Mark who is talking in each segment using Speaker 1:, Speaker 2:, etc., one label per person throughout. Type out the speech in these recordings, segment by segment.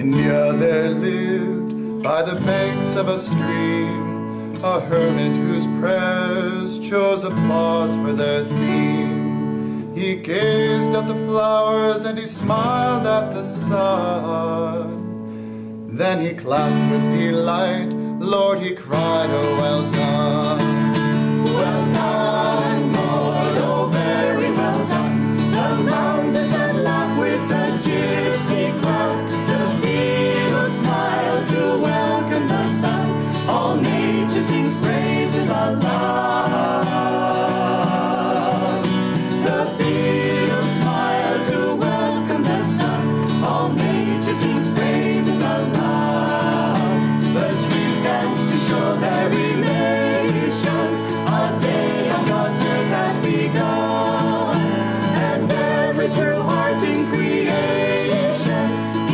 Speaker 1: India there lived by the banks of a stream a hermit whose prayers chose applause for their theme. He gazed at the flowers and he smiled at the sun. Then he clapped with delight, Lord, he cried, oh, well done. Well done, Lord, oh, very well done. The mountains that laugh with the gypsy clouds, the fields smile to welcome the sun. All nature sings praises aloud. The fields smile to welcome the sun. All nature sings praises aloud. The trees dance to show their elation. A day on God's earth has begun, and every true heart in creation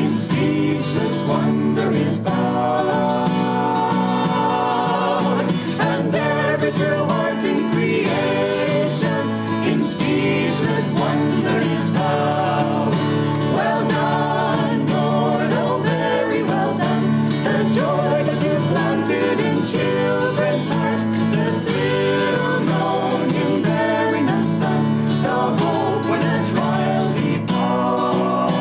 Speaker 1: in speechless wonder is bound. And every true heart in creation in speechless wonder is bound. Well done, Lord, oh, very well done. The joy that you planted in children's hearts, the thrill known in bearing a son, the hope when a trial departs.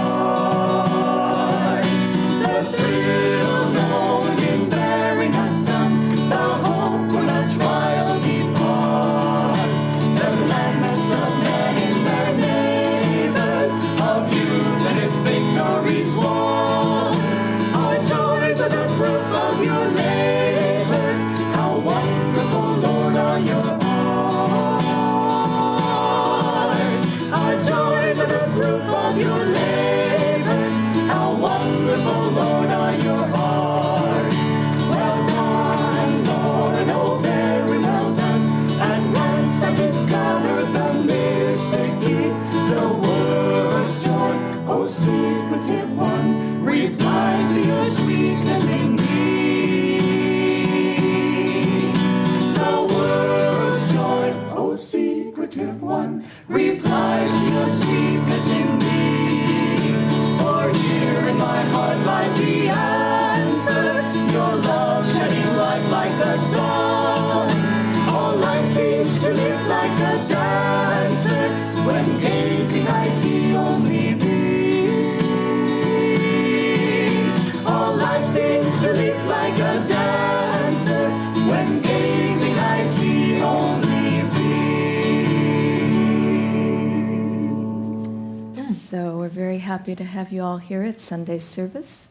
Speaker 1: The thrill known in bearing a son, the hope when a trial departs. The gladness of men in their neighbors, of youth and its victories won. Our joys are the proof of your labors. How wonderful, Lord, are your arts. Our joys are the proof of your labors. How wonderful, Lord, are your arts. Well done, Lord, oh, very well done. At once I discovered the mystic key, the world's joy, oh, secretive one, replies to your sweetness in me. The world's joy, oh, secretive one, replies to your sweetness in me. For here in my heart lies the answer, your love shedding light like the sun. All life seems to live like a dancer, when gazing I see only thee. All life seems to live like a dancer, when gazing I see only thee.
Speaker 2: So we're very happy to have you all here at Sunday service.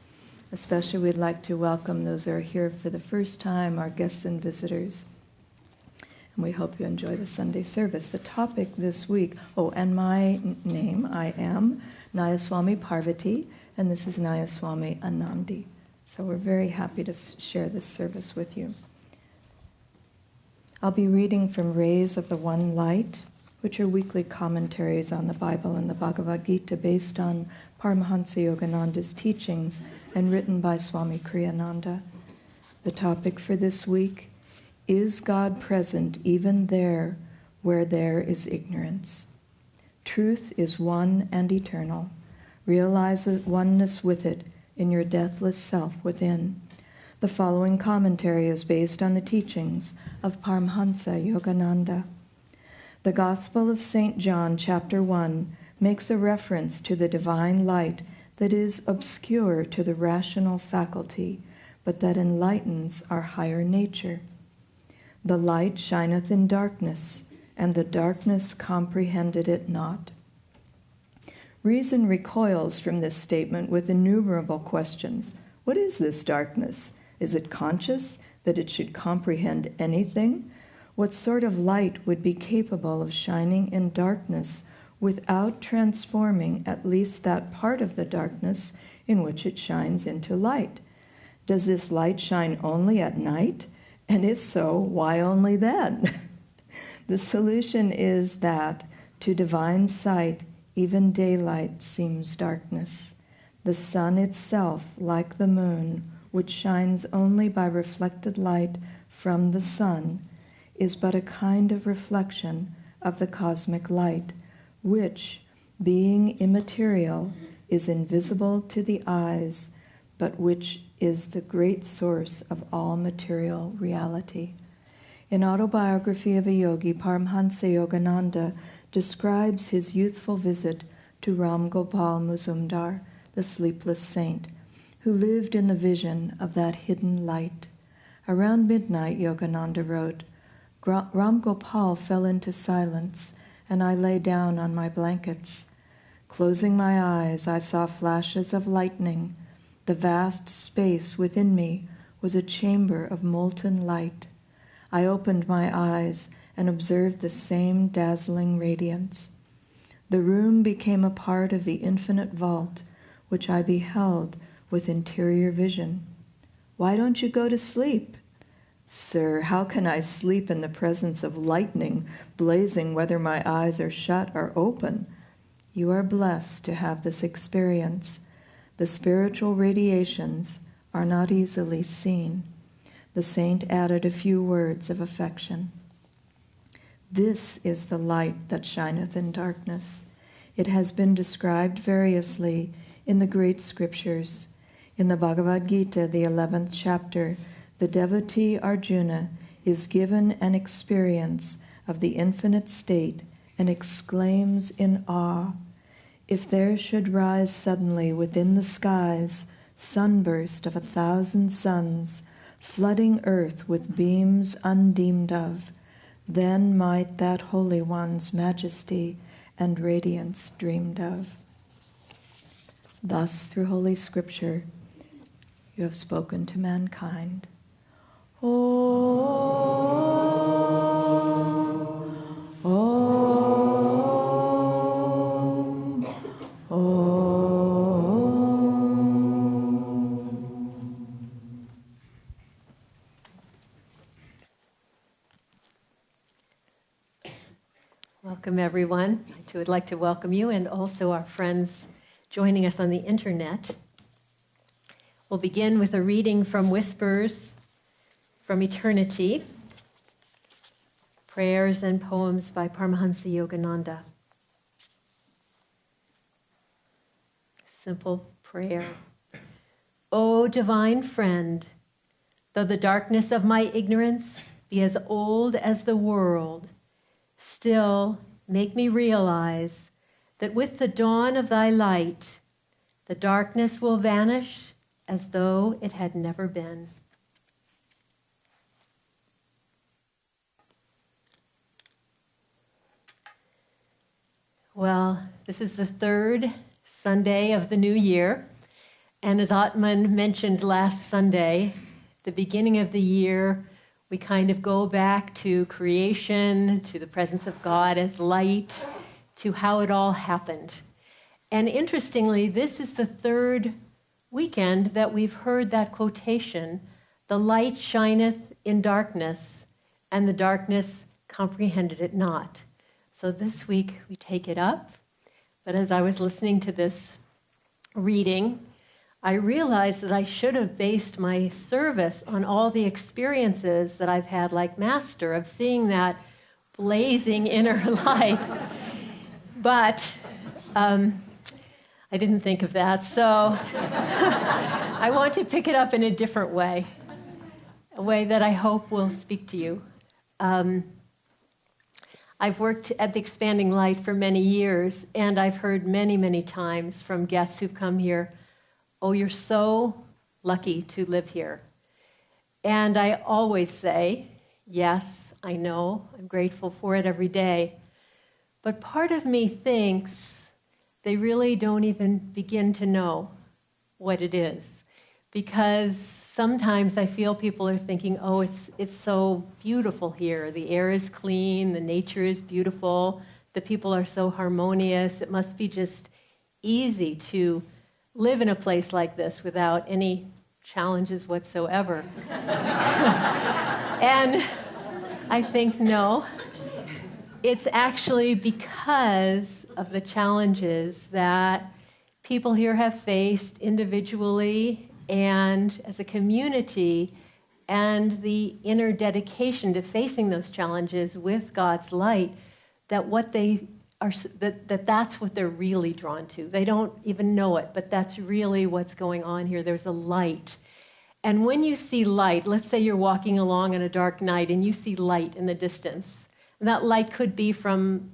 Speaker 2: Especially we'd like to welcome those who are here for the first time, our guests and visitors. And we hope you enjoy the Sunday service. The topic this week, and my name, I am Nayaswami Parvati, and this is Nayaswami Anandi. So we're very happy to share this service with you. I'll be reading from Rays of the One Light, which are weekly commentaries on the Bible and the Bhagavad Gita based on Paramahansa Yogananda's teachings and written by Swami Kriyananda. The topic for this week, is God present even there where there is ignorance? Truth is one and eternal. Realize oneness with it in your deathless self within. The following commentary is based on the teachings of Paramahansa Yogananda. The Gospel of St. John, chapter 1, makes a reference to the divine light that is obscure to the rational faculty, but that enlightens our higher nature. The light shineth in darkness, and the darkness comprehended it not. Reason recoils from this statement with innumerable questions. What is this darkness? Is it conscious that it should comprehend anything? What sort of light would be capable of shining in darkness without transforming at least that part of the darkness in which it shines into light? Does this light shine only at night? And if so, why only then? The solution is that to divine sight, even daylight seems darkness. The sun itself, like the moon, which shines only by reflected light from the sun, is but a kind of reflection of the cosmic light, which, being immaterial, is invisible to the eyes, but which is the great source of all material reality. In Autobiography of a Yogi, Paramhansa Yogananda describes his youthful visit to Ram Gopal Muzumdar, the sleepless saint, who lived in the vision of that hidden light. Around midnight, Yogananda wrote, Ram Gopal fell into silence, and I lay down on my blankets. Closing my eyes, I saw flashes of lightning. The vast space within me was a chamber of molten light. I opened my eyes and observed the same dazzling radiance. The room became a part of the infinite vault, which I beheld with interior vision. Why don't you go to sleep? Sir, how can I sleep in the presence of lightning blazing whether my eyes are shut or open? You are blessed to have this experience. The spiritual radiations are not easily seen. The saint added a few words of affection. This is the light that shineth in darkness. It has been described variously in the great scriptures. In the Bhagavad Gita, the 11th chapter, the devotee Arjuna is given an experience of the infinite state and exclaims in awe, if there should rise suddenly within the skies sunburst of 1,000 suns, flooding earth with beams undeemed of, then might that Holy One's majesty and radiance dreamed of. Thus, through Holy Scripture, you have spoken to mankind. Om, Om, Om.
Speaker 3: Welcome, everyone. I too would like to welcome you and also our friends joining us on the internet. We'll begin with a reading from Whispers from Eternity, Prayers and Poems by Paramahansa Yogananda. Simple prayer. O divine friend, though the darkness of my ignorance be as old as the world, still make me realize that with the dawn of thy light, the darkness will vanish as though it had never been. Well, this is the third Sunday of the new year, and as Atman mentioned last Sunday, the beginning of the year, we kind of go back to creation, to the presence of God as light, to how it all happened. And interestingly, this is the third weekend that we've heard that quotation, the light shineth in darkness, and the darkness comprehended it not. So this week we take it up, but as I was listening to this reading, I realized that I should have based my service on all the experiences that I've had like Master of seeing that blazing inner light. But I didn't think of that, so I want to pick it up in a different way, a way that I hope will speak to you. I've worked at the Expanding Light for many years, and I've heard many, many times from guests who've come here, oh, you're so lucky to live here. And I always say, yes, I know, I'm grateful for it every day. But part of me thinks they really don't even begin to know what it is. Because sometimes I feel people are thinking, oh, it's so beautiful here. The air is clean, the nature is beautiful, the people are so harmonious. It must be just easy to live in a place like this without any challenges whatsoever. And I think, no, it's actually because of the challenges that people here have faced individually and as a community, and the inner dedication to facing those challenges with God's light, that what they that's what they're really drawn to. They don't even know it, but that's really what's going on here. There's a light. And when you see light, let's say you're walking along on a dark night and you see light in the distance. And that light could be from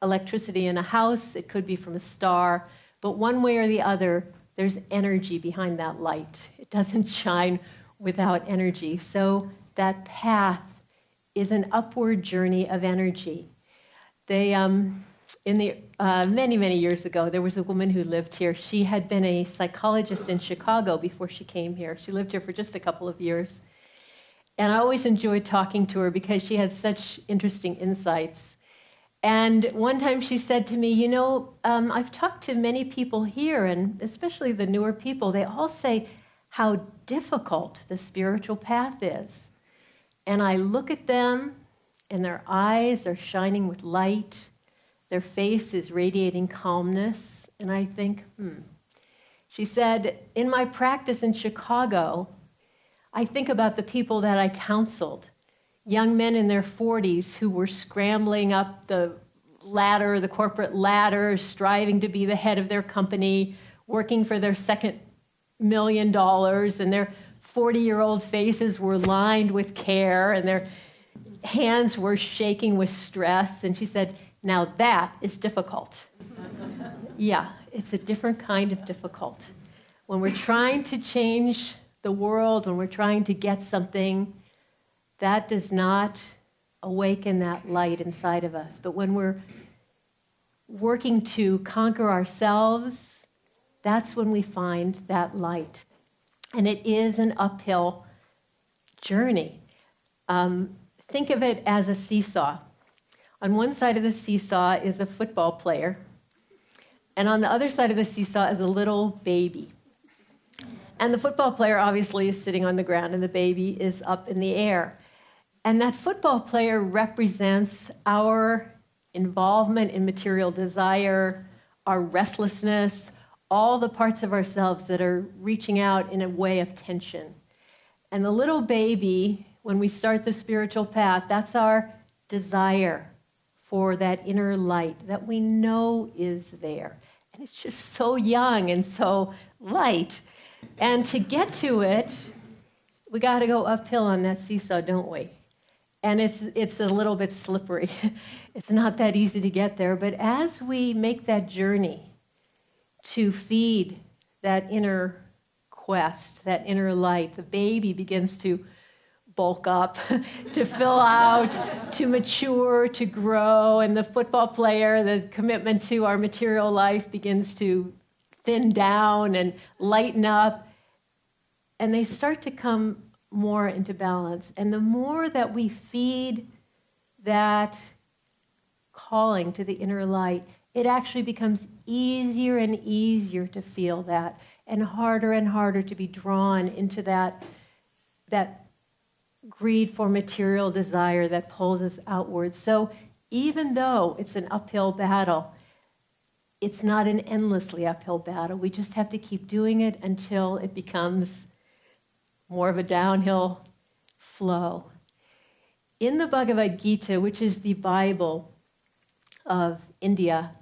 Speaker 3: electricity in a house, it could be from a star, but one way or the other, there's energy behind that light. It doesn't shine without energy. So that path is an upward journey of energy. They, many, many years ago, there was a woman who lived here. She had been a psychologist in Chicago before she came here. She lived here for just a couple of years. And I always enjoyed talking to her because she had such interesting insights. And one time she said to me, I've talked to many people here, and especially the newer people, they all say how difficult the spiritual path is. And I look at them, and their eyes are shining with light. Their face is radiating calmness. And I think, She said, in my practice in Chicago, I think about the people that I counseled, young men in their 40s who were scrambling up the ladder, the corporate ladder, striving to be the head of their company, working for their second $1 million, and their 40-year-old faces were lined with care, and their hands were shaking with stress. And she said, now that is difficult. Yeah, it's a different kind of difficult. When we're trying to change the world, when we're trying to get something, that does not awaken that light inside of us. But when we're working to conquer ourselves, that's when we find that light. And it is an uphill journey. Think of it as a seesaw. On one side of the seesaw is a football player, and on the other side of the seesaw is a little baby. And the football player obviously is sitting on the ground, and the baby is up in the air. And that football player represents our involvement in material desire, our restlessness, all the parts of ourselves that are reaching out in a way of tension. And the little baby, when we start the spiritual path, that's our desire for that inner light that we know is there. And it's just so young and so light. And to get to it, we got to go uphill on that seesaw, don't we? And it's a little bit slippery. It's not that easy to get there. But as we make that journey to feed that inner quest, that inner light, the baby begins to bulk up, to fill out, to mature, to grow. And the football player, the commitment to our material life begins to thin down and lighten up. And they start to come more into balance. And the more that we feed that calling to the inner light, it actually becomes easier and easier to feel that, and harder to be drawn into that greed for material desire that pulls us outwards. So even though it's an uphill battle, it's not an endlessly uphill battle. We just have to keep doing it until it becomes more of a downhill flow. In the Bhagavad Gita, which is the Bible of India,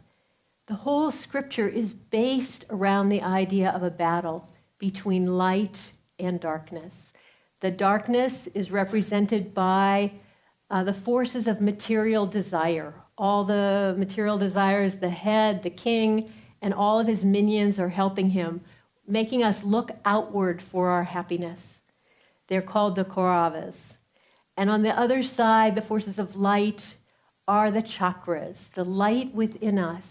Speaker 3: the whole scripture is based around the idea of a battle between light and darkness. The darkness is represented by the forces of material desire. All the material desires, the head, the king, and all of his minions are helping him, making us look outward for our happiness. They're called the Kauravas. And on the other side, the forces of light are the chakras, the light within us,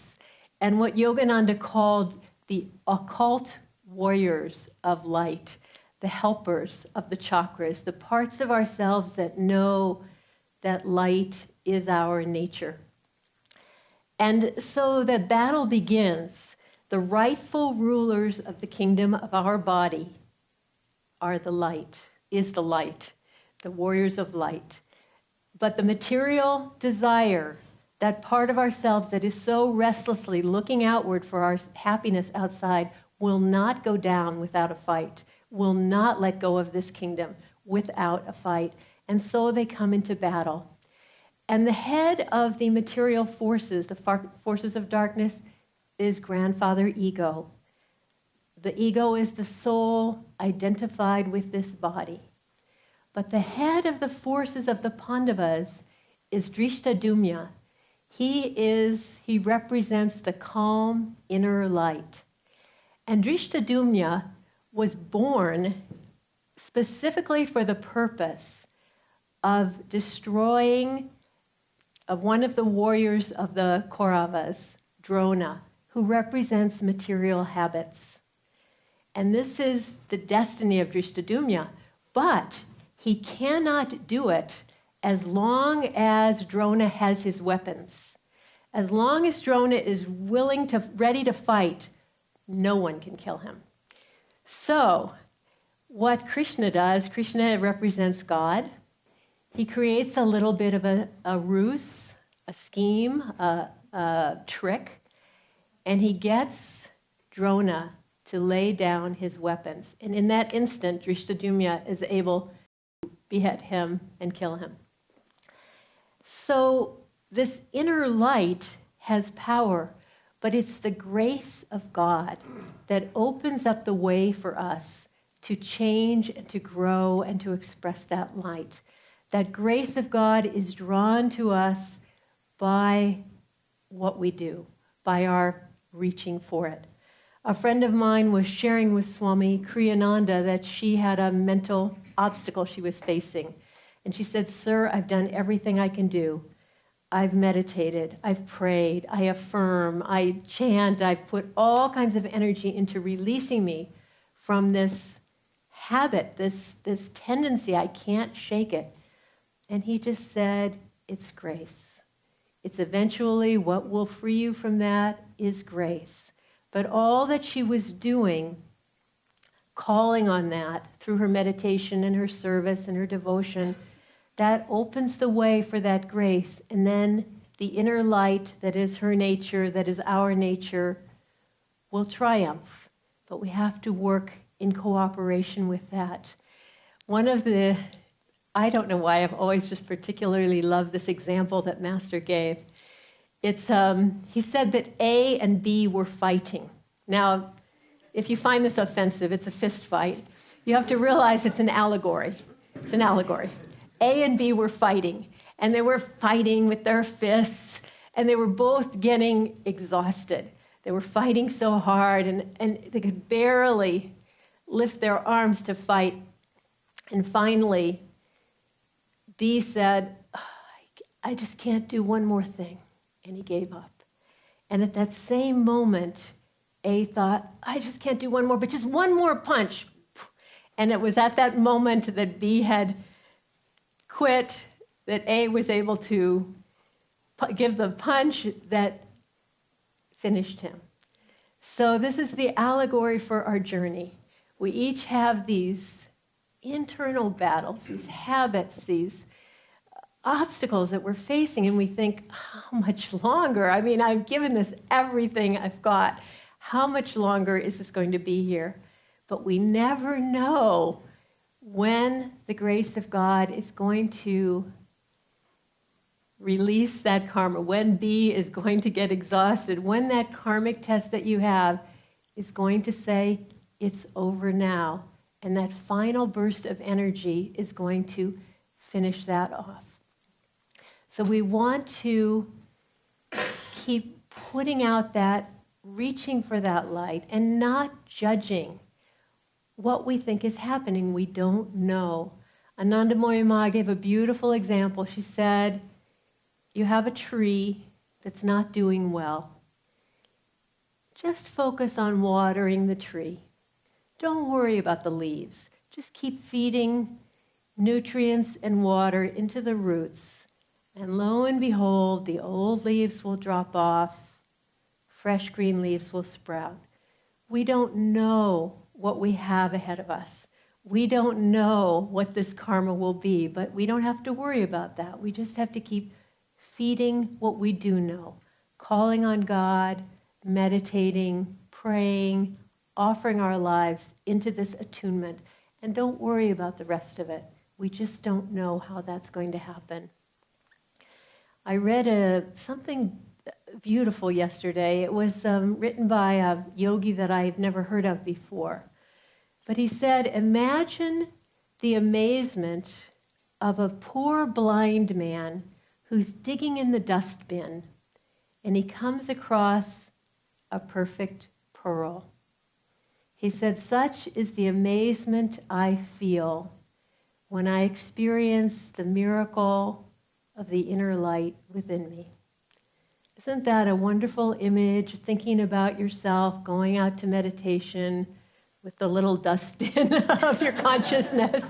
Speaker 3: and what Yogananda called the occult warriors of light, the helpers of the chakras, the parts of ourselves that know that light is our nature. And so the battle begins. The rightful rulers of the kingdom of our body are the light, the warriors of light. But the material desire, that part of ourselves that is so restlessly looking outward for our happiness outside, will not go down without a fight, will not let go of this kingdom without a fight. And so they come into battle. And the head of the material forces, the forces of darkness, is grandfather ego. The ego is the soul identified with this body. But the head of the forces of the Pandavas is Drishtadyumna. He represents the calm inner light. And Drishtadyumna was born specifically for the purpose of destroying one of the warriors of the Kauravas, Drona, who represents material habits. And this is the destiny of Drishtadyumna, but he cannot do it as long as Drona has his weapons. As long as Drona is ready to fight, no one can kill him. So, what Krishna does, Krishna represents God. He creates a little bit of a ruse, a scheme, a trick, and he gets Drona to lay down his weapons. And in that instant, Drishtadyumna is able to behead him and kill him. So this inner light has power, but it's the grace of God that opens up the way for us to change and to grow and to express that light. That grace of God is drawn to us by what we do, by our reaching for it. A friend of mine was sharing with Swami Kriyananda that she had a mental obstacle she was facing. And she said, "Sir, I've done everything I can do. I've meditated, I've prayed, I affirm, I chant, I've put all kinds of energy into releasing me from this habit, this tendency. I can't shake it." And he just said, "It's grace. It's eventually what will free you from that is grace." But all that she was doing, calling on that through her meditation and her service and her devotion, that opens the way for that grace. And then the inner light that is her nature, that is our nature, will triumph. But we have to work in cooperation with that. I don't know why I've always just particularly loved this example that Master gave. He said that A and B were fighting. Now, if you find this offensive, it's a fist fight. You have to realize it's an allegory. It's an allegory. A and B were fighting, and they were fighting with their fists, and they were both getting exhausted. They were fighting so hard, and they could barely lift their arms to fight. And finally, B said, "I just can't do one more thing." And he gave up. And at that same moment, A thought, "I just can't do one more, but just one more punch." And it was at that moment that B had quit, that A was able to give the punch that finished him. So this is the allegory for our journey. We each have these internal battles, these habits, these obstacles that we're facing, and we think, how much longer? I mean, I've given this everything I've got. How much longer is this going to be here? But we never know when the grace of God is going to release that karma, when B is going to get exhausted, when that karmic test that you have is going to say, it's over now. And that final burst of energy is going to finish that off. So we want to keep putting out that, reaching for that light, and not judging what we think is happening. We don't know. Anandamoyi Ma gave a beautiful example. She said, you have a tree that's not doing well. Just focus on watering the tree. Don't worry about the leaves. Just keep feeding nutrients and water into the roots. And lo and behold, the old leaves will drop off. Fresh green leaves will sprout. We don't know what we have ahead of us. We don't know what this karma will be, but we don't have to worry about that. We just have to keep feeding what we do know, calling on God, meditating, praying, offering our lives into this attunement, and don't worry about the rest of it. We just don't know how that's going to happen. I read something beautiful yesterday. It was written by a yogi that I've never heard of before. But he said, imagine the amazement of a poor blind man who's digging in the dustbin, and he comes across a perfect pearl. He said, such is the amazement I feel when I experience the miracle of the inner light within me. Isn't that a wonderful image, thinking about yourself, going out to meditation with the little dustbin of your consciousness?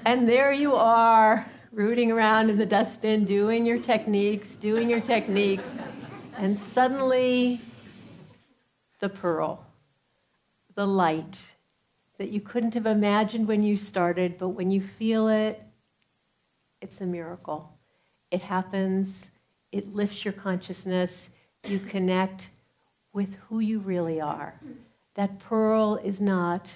Speaker 3: And there you are, rooting around in the dustbin, doing your techniques, and suddenly the pearl, the light that you couldn't have imagined when you started, but when you feel it, it's a miracle. It happens. It lifts your consciousness. You connect with who you really are. That pearl is not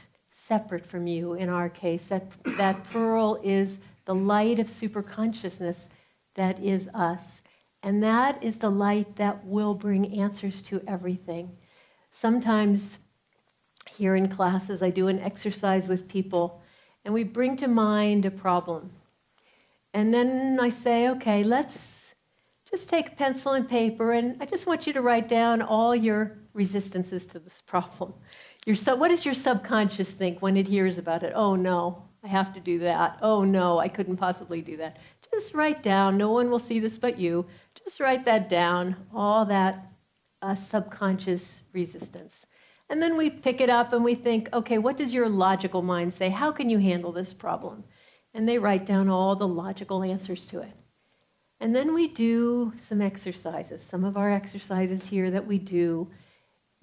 Speaker 3: separate from you in our case. That pearl is the light of superconsciousness that is us. And that is the light that will bring answers to everything. Sometimes here in classes, I do an exercise with people, and we bring to mind a problem. And then I say, okay, let's just take a pencil and paper, and I just want you to write down all your resistances to this problem. What does your subconscious think when it hears about it? Oh, no, I have to do that. Oh, no, I couldn't possibly do that. Just write down. No one will see this but you. Just write that down, all that subconscious resistance. And then we pick it up and we think, okay, what does your logical mind say? How can you handle this problem? And they write down all the logical answers to it. And then we do some exercises, some of our exercises here that we do,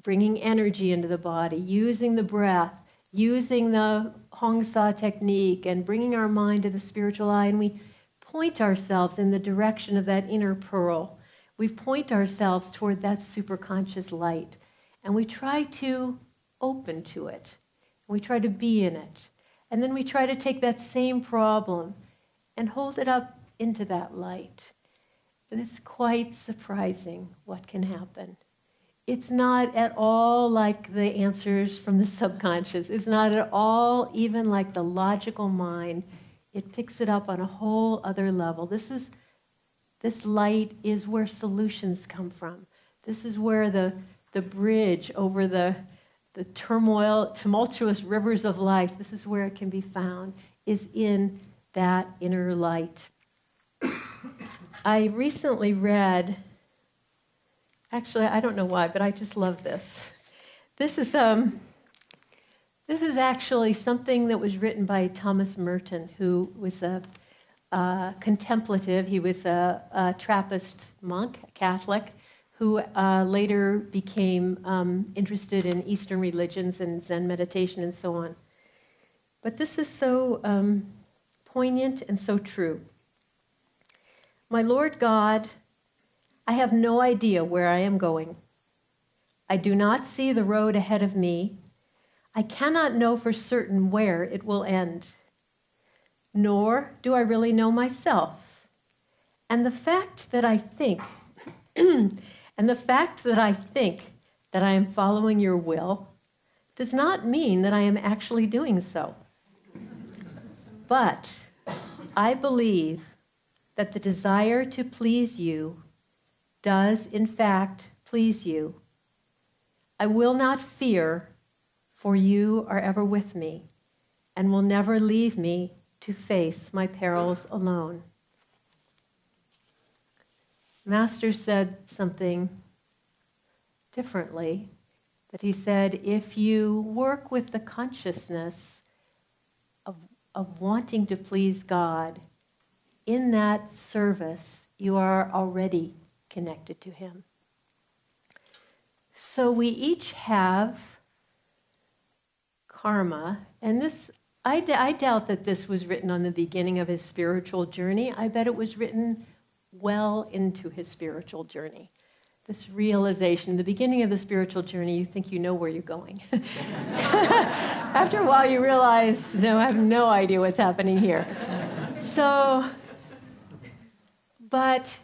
Speaker 3: bringing energy into the body, using the breath, using the Hong Sa technique, and bringing our mind to the spiritual eye, and we point ourselves in the direction of that inner pearl. We point ourselves toward that superconscious light, and we try to open to it. We try to be in it. And then we try to take that same problem and hold it up into that light. And it's quite surprising what can happen. It's not at all like the answers from the subconscious. It's not at all even like the logical mind. It picks it up on a whole other level. This light is where solutions come from. This is where the bridge over the tumultuous rivers of life, this is where it can be found, is in that inner light. I recently read, actually, I don't know why, but I just love this. This is actually something that was written by Thomas Merton, who was a contemplative. He was a Trappist monk, a Catholic, who later became interested in Eastern religions and Zen meditation and so on. But this is so poignant and so true. My Lord God, I have no idea where I am going. I do not see the road ahead of me. I cannot know for certain where it will end. Nor do I really know myself. And the fact that I think that I am following your will does not mean that I am actually doing so. But I believe that the desire to please you does, in fact, please you. I will not fear, for you are ever with me and will never leave me to face my perils alone. Master said something differently, that he said, if you work with the consciousness of wanting to please God, in that service, you are already connected to him. So we each have karma, and this, I doubt that this was written on the beginning of his spiritual journey. I bet it was written well into his spiritual journey. This realization, the beginning of the spiritual journey, you think you know where you're going. After a while, you realize, no, I have no idea what's happening here. But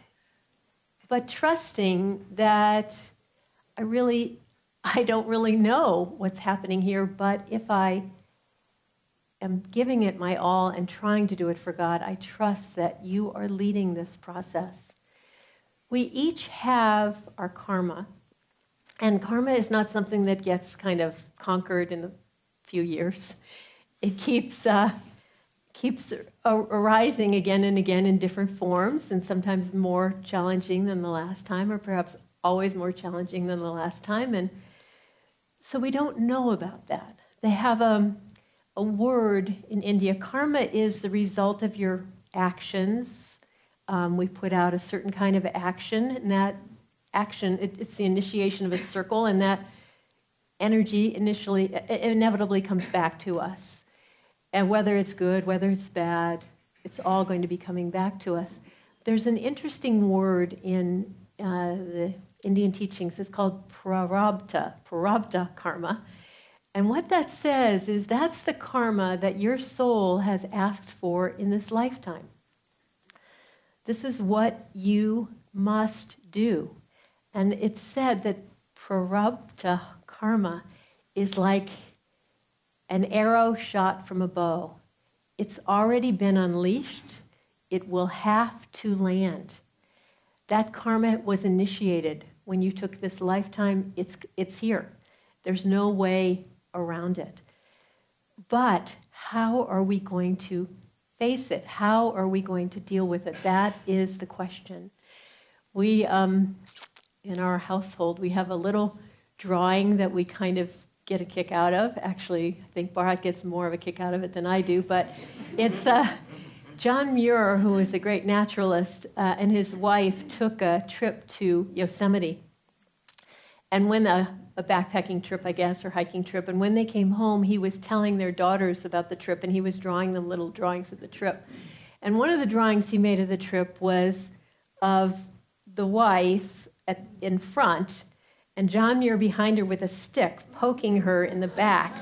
Speaker 3: but trusting that I don't really know what's happening here, but if I am giving it my all and trying to do it for God, I trust that you are leading this process. We each have our karma, and karma is not something that gets kind of conquered in a few years. It keeps arising again and again in different forms, and sometimes more challenging than the last time, or perhaps always more challenging than the last time. And so we don't know about that. They have a word in India. Karma is the result of your actions. We put out a certain kind of action, and that action, it's the initiation of a circle, and that energy inevitably comes back to us. And whether it's good, whether it's bad, it's all going to be coming back to us. There's an interesting word in the Indian teachings. It's called prarabda karma. And what that says is that's the karma that your soul has asked for in this lifetime. This is what you must do. And it's said that prarabda karma is like an arrow shot from a bow. It's already been unleashed. It will have to land. That karma was initiated when you took this lifetime. It's here. There's no way around it. But how are we going to face it? How are we going to deal with it? That is the question. We, in our household, we have a little drawing that we kind of get a kick out of. Actually, I think Bharat gets more of a kick out of it than I do, but it's John Muir, who is a great naturalist, and his wife took a trip to Yosemite. And when a backpacking trip, I guess, or hiking trip, and when they came home, he was telling their daughters about the trip, and he was drawing them little drawings of the trip. And one of the drawings he made of the trip was of the wife in front, and John Muir behind her with a stick, poking her in the back.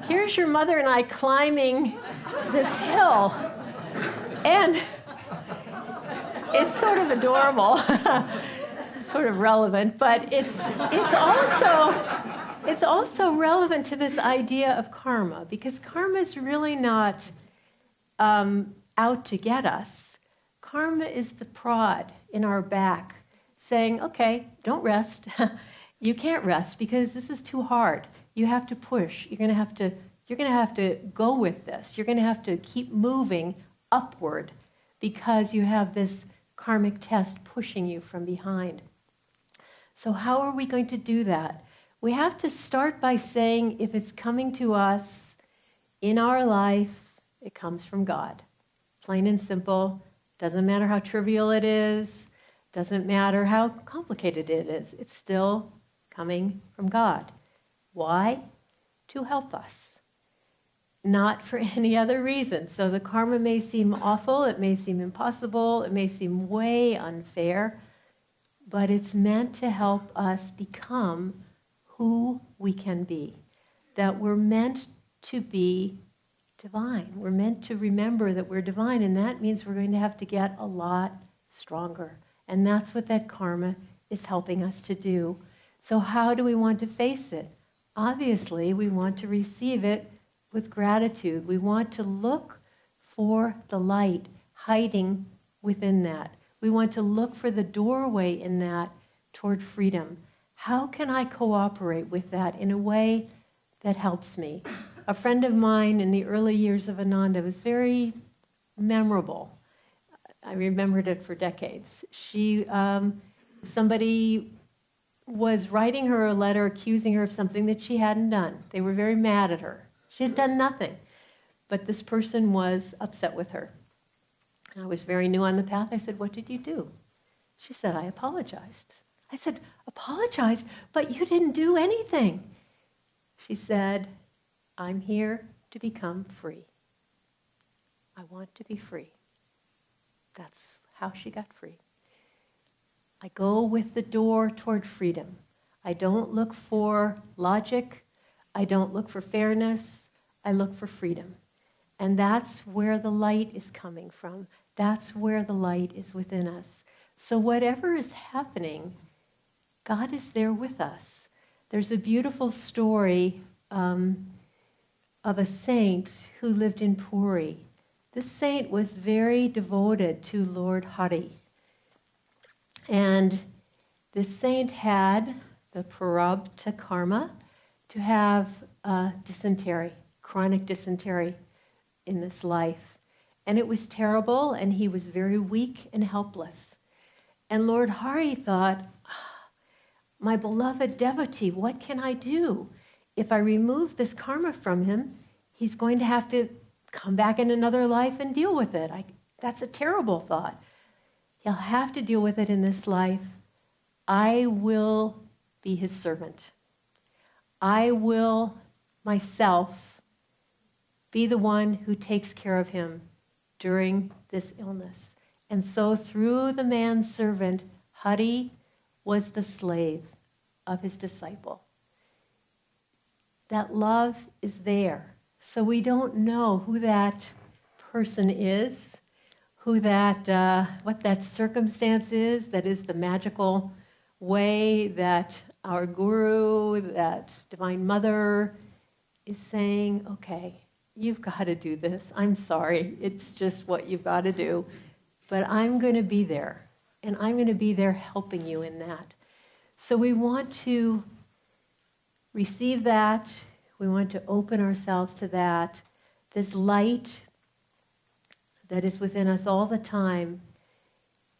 Speaker 3: Here's your mother and I climbing this hill. And it's sort of adorable, sort of relevant, but it's also relevant to this idea of karma, because karma is really not out to get us. Karma is the prod in our back saying, okay, don't rest. You can't rest because this is too hard. You have to push. You're going to have to go with this. You're going to have to keep moving upward because you have this karmic test pushing you from behind. So how are we going to do that? We have to start by saying if it's coming to us in our life, it comes from God. Plain and simple. Doesn't matter how trivial it is. Doesn't matter how complicated it is. It's still coming from God. Why? To help us. Not for any other reason. So the karma may seem awful, it may seem impossible, it may seem way unfair, but it's meant to help us become who we can be. That we're meant to be divine. We're meant to remember that we're divine, and that means we're going to have to get a lot stronger. And that's what that karma is helping us to do. So how do we want to face it? Obviously, we want to receive it with gratitude. We want to look for the light hiding within that. We want to look for the doorway in that toward freedom. How can I cooperate with that in a way that helps me? A friend of mine in the early years of Ananda was very memorable. I remembered it for decades. Somebody was writing her a letter accusing her of something that she hadn't done. They were very mad at her. She had done nothing. But this person was upset with her. And I was very new on the path. I said, "What did you do?" She said, "I apologized." I said, "Apologized? But you didn't do anything." She said, "I'm here to become free. I want to be free." That's how she got free. I go with the door toward freedom. I don't look for logic. I don't look for fairness. I look for freedom. And that's where the light is coming from. That's where the light is within us. So whatever is happening, God is there with us. There's a beautiful story of a saint who lived in Puri. This saint was very devoted to Lord Hari. And this saint had the prarabda karma to have dysentery, chronic dysentery in this life. And it was terrible, and he was very weak and helpless. And Lord Hari thought, my beloved devotee, what can I do? If I remove this karma from him, he's going to have to come back in another life and deal with it. That's a terrible thought. He'll have to deal with it in this life. I will be his servant. I will myself be the one who takes care of him during this illness. And so through the man's servant, Hari was the slave of his disciple. That love is there. So we don't know who that person is, who that, what that circumstance is that is the magical way that our guru, that Divine Mother is saying, okay, you've got to do this. I'm sorry. It's just what you've got to do. But I'm going to be there. And I'm going to be there helping you in that. So we want to receive that. We want to open ourselves to that. This light that is within us all the time,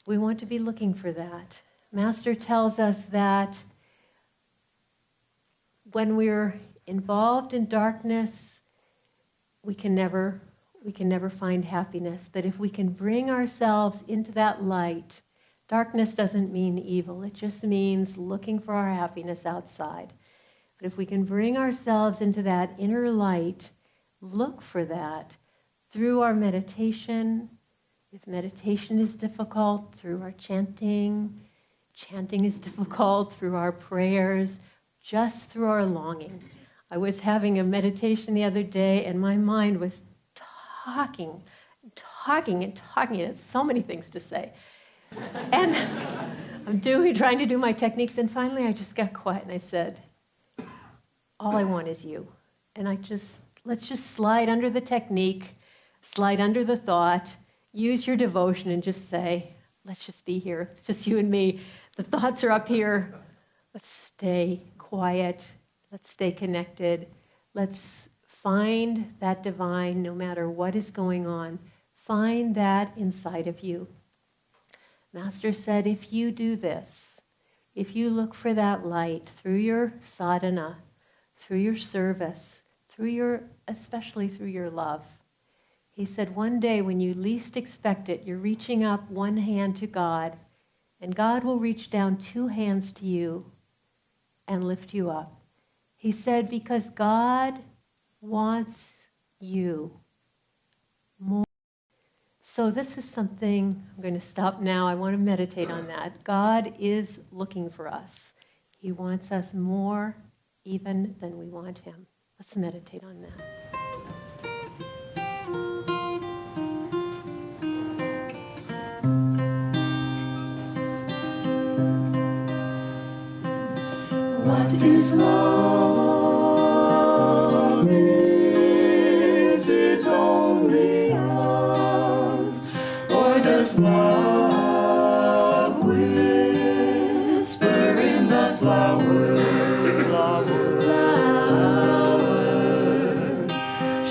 Speaker 3: we want to be looking for that. Master tells us that when we're involved in darkness, we can never find happiness. But if we can bring ourselves into that light, darkness doesn't mean evil. It just means looking for our happiness outside. But if we can bring ourselves into that inner light, look for that through our meditation. If meditation is difficult, through our chanting. Chanting is difficult, through our prayers, just through our longing. I was having a meditation the other day, and my mind was talking. It had so many things to say. And I'm trying to do my techniques, and finally I just got quiet and I said, all I want is you. And let's just slide under the technique, slide under the thought, use your devotion and just say, let's just be here. It's just you and me. The thoughts are up here. Let's stay quiet. Let's stay connected. Let's find that divine no matter what is going on. Find that inside of you. Master said, if you do this, if you look for that light through your sadhana, through your service, especially through your love, he said, one day when you least expect it, you're reaching up one hand to God, and God will reach down two hands to you and lift you up. He said, because God wants you more. So this is something, I'm going to stop now. I want to meditate on that. God is looking for us. He wants us more even than we want him. Let's meditate on that.
Speaker 1: What is love? Is it only us? Or does love whisper in the flowers?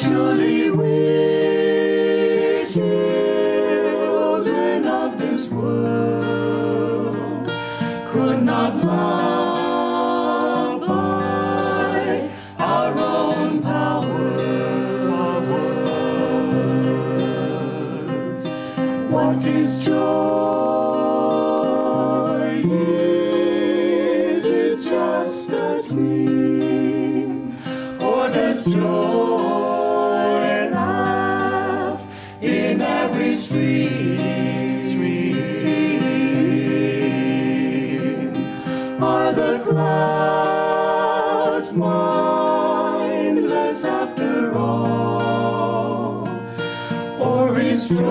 Speaker 1: Surely we, children of this world, could not love by our own powers. What is joy? Is it just a dream? Or does joy laugh in every stream? Are the clouds mindless after all? Or is joy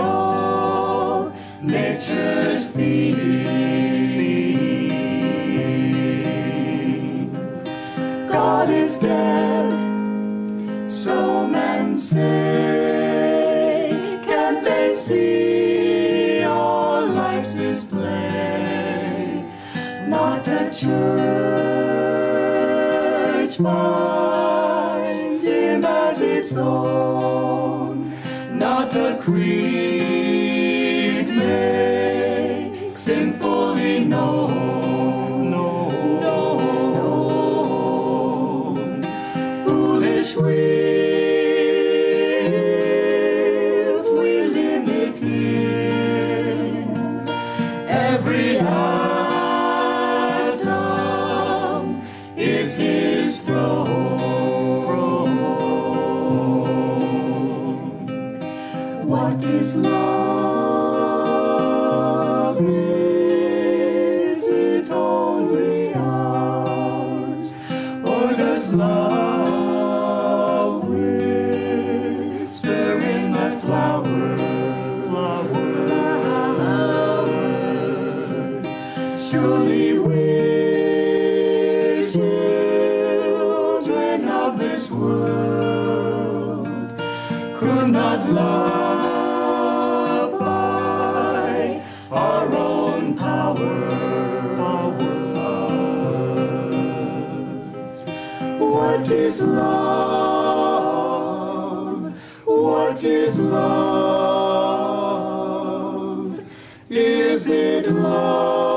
Speaker 1: all precious theme. God is dead, so men say. Can they see all life's display? Not a church finds him as its own. Not a creed makes him fully known. Foolish we, if we limit him. Every atom is his throne. What is love? Is it only ours? Or does love whisper in the flowers? Surely we, children of this world, could not love by our own powers. What is love? What is love? Is it love?